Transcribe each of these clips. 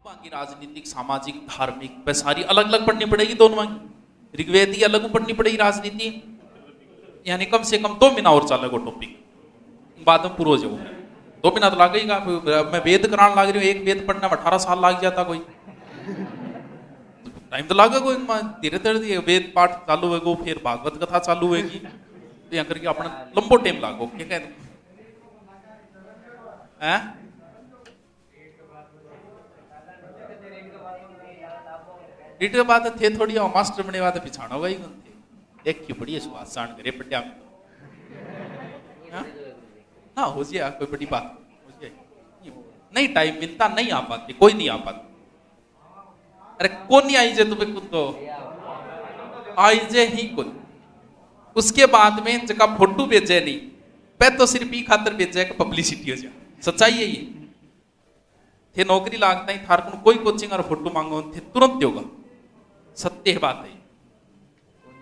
वहाँ की राजनीतिक, सामाजिक, धार्मिक वह सारी अलग अलग पढ़नी पड़ेगी दोनों की। ऋग्वेद की अलग पढ़नी पड़ेगी राजनीति, यानी कम से कम 2 महीना और चलेगा टॉपिक, बाद में पूरा हो जाओ। 2 महीना तो लगेगा। मैं वेद कराने लग रही हूँ, एक वेद पढ़ने में 18 साल लग जाता, कोई टाइम तो लगेगा। कोई धीरे धीरे वेद पाठ चालू होगा, फिर भागवत कथा चालू होगी, तो यहाँ करके अपना लंबो टाइम लागो। क्या कहते हैं? रीट के बाद थे थोड़ी मास्टर बने बाद पिछाड़ा वही थे। एक क्यों बड़ी सुहास साण करे पट्टिया में हाँ हो जाए, कोई बड़ी बात हो जाए। नहीं टाइम मिलता, नहीं आ पाते, कोई नहीं आ पाता। अरे कौन नहीं आई जे तुम्हें खुद तो आई जे ही कुल। उसके बाद में जगह फोटो भेजे नहीं पे तो सिर्फ ही खातर भेजा है पब्लिसिटी हो जाए। सच्चाई है ये। थे नौकरी लागता ही थार को कोई कोचिंग और फोटो मांगो थे तुरंत होगा। सत्य बात है।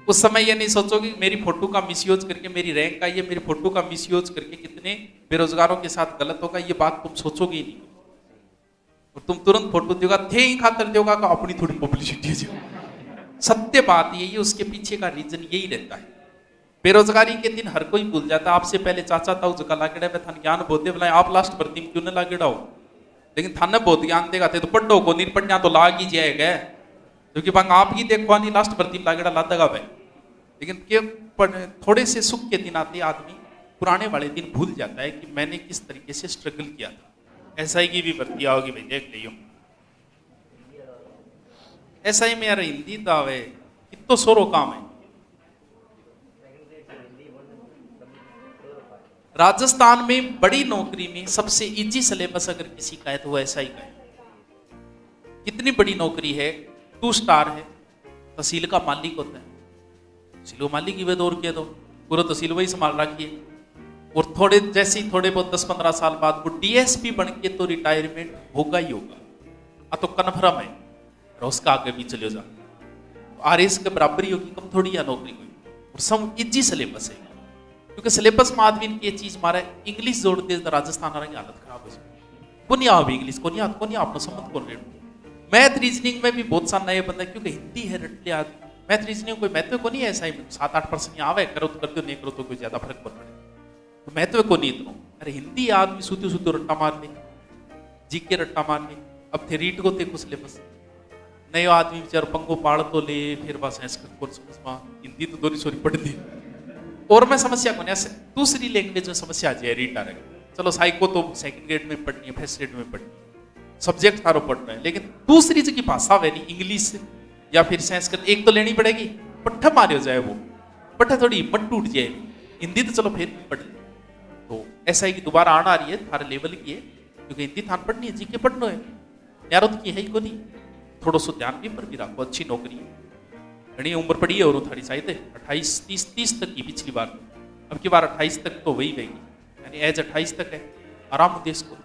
उस समय ये नहीं सोचोगे मेरी फोटो का मिसयूज करके मेरी रैंक आई है, मेरी फोटो का मिसयूज करके कितने बेरोजगारों के साथ गलत होगा, ये बात तुम सोचोगे ही नहीं। और तुम तुरंत फोटो दोगा, थे ही खातर दोगा का अपनी थोड़ी पब्लिसिटी हो। सत्य बात यही, उसके पीछे का रीजन यही रहता है। बेरोजगारी के दिन हर कोई भूल जाता। आपसे पहले चाचा ताऊ जगह लागेड़ा में थान ज्ञान बोलते बोला आप लास्ट भर्ती में क्यों न लागेड़ा हो, लेकिन थाने बहुत ज्ञान देगा थे तो पढ़ो को नहीं पढ़ना तो लाग ही जाएगा, क्योंकि बंग आप ही देखो नहीं लास्ट भर्ती में लागेड़ा लादेगा भाई। लेकिन थोड़े से सुख के दिन आते आदमी पुराने वाले दिन भूल जाता है कि मैंने किस तरीके से स्ट्रगल किया था। एसआई की भी भर्ती आओगी भाई, देख लियो। एसआई में यार हिंदी तो आवे कितो सोरो काम है। राजस्थान में बड़ी नौकरी में सबसे इजी सिलेबस अगर किसी का है तो वो एसआई का है। कितनी बड़ी नौकरी है, 2 स्टार है, तहसील का मालिक होता है। तहसील मालिक ही वे दौड़ के दो पूरा तहसील वही संभाल रखिए। और थोड़े जैसे ही थोड़े बहुत 10-15 साल बाद वो डीएसपी बन के तो रिटायरमेंट होगा ही होगा। तो कन्फर्म है, और उसका आगे भी चले जा। आरएस के बराबरी होगी, कम थोड़ी है नौकरी कोई। और सब इजी सिलेबस है, क्योंकि सिलेबस में आदमी की चीज मारा इंग्लिश जोड़ दे राजस्थान की हालत खराब हो जाए। को नहीं आ इंग्लिश को नहीं आपने समझ को रेट। मैथ रीजनिंग में भी बहुत सा नए बंदा, क्योंकि हिंदी है रटले आदमी। मैथ रीजनिंग कोई महत्व को नहीं है, ऐसा ही 7-8% आवे, करो तो कर दो, नहीं करो तो कोई ज्यादा फर्क पड़ पड़े। तो महत्व को नहीं इतना। अरे हिंदी आदमी सूती सूती रट्टा मार ले, जीके रट्टा मार ले। अब थे रीट को थे कुछ सिलेबस नए आदमी बेचारा पंगो पाड़ तो ले, फिर बस संस्कृत को समझ हिंदी तो दोरी सोरी पढ़ दी। और मैं समस्या को नहीं, दूसरी लैंग्वेज में समस्या आ जाए रीट आ रहा है। चलो साइको तो सेकंड ग्रेड में पढ़नी है, फर्स्ट ग्रेड में पढ़नी है, सब्जेक्ट सारो पढ़ना है, लेकिन दूसरी जगह भाषा है नहीं, इंग्लिश या फिर संस्कृत एक तो लेनी पड़ेगी। पट्ठा मारे हो जाए वो पट्ठा, थोड़ी हिम्मत टूट जाएगी। हिंदी तो चलो फिर भी पढ़ ली। तो ऐसा ही कि दोबारा आना आ रही है थारे लेवल की है, क्योंकि हिंदी थान पढ़नी है, जीके पढ़ना है यारो तो की है ही को नहीं। थोड़ा सा ध्यान भी पर भी रखो, अच्छी नौकरी है, घनी उम्र पड़ी है। और थारी शायद 28-30 तक की पिछली बार, अब की बार 28 तक तो वही रहेगी, यानी एज 28 तक है। आराम देश को